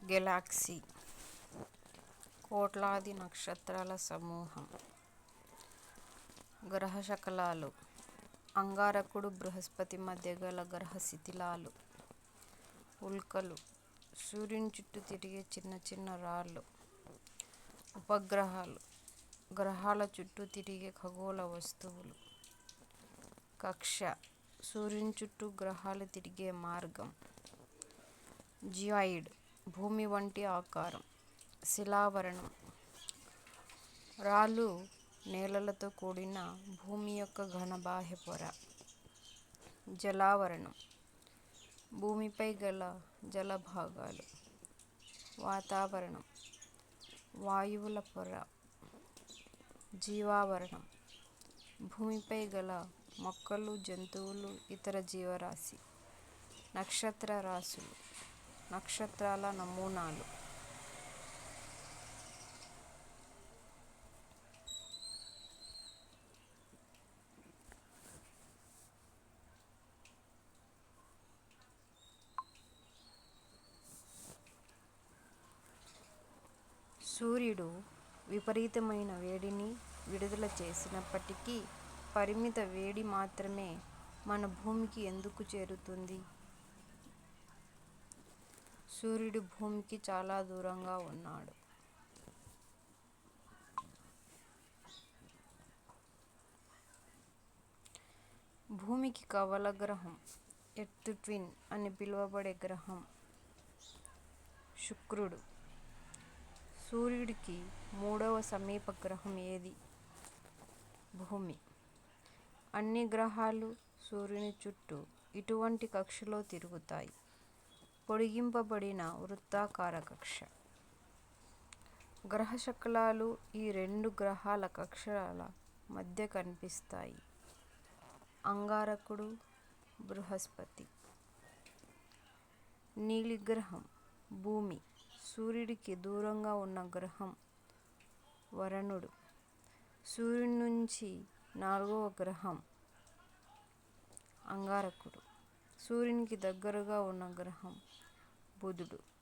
Galaxy కోట్లాది నక్షత్రాల సమూహం. గ్రహశకలాలు అంగారకుడు బృహస్పతి మధ్య గల గ్రహ శిథిలాలు. ఉల్కలు సూర్యుని చుట్టూ తిరిగే చిన్న చిన్న రాళ్ళు. ఉపగ్రహాలు గ్రహాల చుట్టూ తిరిగే ఖగోళ వస్తువులు. కక్ష్య సూర్యుని చుట్టూ గ్రహాలు తిరిగే మార్గం. జియాయిడ్ భూమి వంటి ఆకారం. శిలావరణం రాళ్ళు నేలలతో కూడిన భూమి యొక్క ఘన బాహ్య పొర. జలావరణం భూమిపై గల జలభాగాలు. వాతావరణం వాయువుల పొర. జీవావరణం భూమిపై గల మొక్కలు, జంతువులు, ఇతర జీవరాశి. నక్షత్ర రాశులు నక్షత్రాల నమూనాలు. సూర్యుడు విపరీతమైన వేడిని విడుదల చేసినప్పటికీ పరిమిత వేడి మాత్రమే మన భూమికి ఎందుకు చేరుతుంది? సూర్యుడు భూమికి చాలా దూరంగా ఉన్నాడు. భూమికి కవల గ్రహం, ఎర్త్ ట్విన్ అని పిలువబడే గ్రహం శుక్రుడు. సూర్యుడికి మూడవ సమీప గ్రహం ఏది? భూమి. అన్ని గ్రహాలు సూర్యుని చుట్టూ ఇటువంటి కక్షలో తిరుగుతాయి. పొడిగింపబడిన వృత్తాకార కక్ష. గ్రహశకలాలు ఈ రెండు గ్రహాల కక్షల మధ్య కనిపిస్తాయి. అంగారకుడు, బృహస్పతి. నీలిగ్రహం భూమి. సూర్యుడికి దూరంగా ఉన్న గ్రహం వరుణుడు. సూర్యుని నుంచి నాలుగవ గ్రహం అంగారకుడు. సూర్యునికి దగ్గరగా ఉన్న గ్రహం బుధుడు.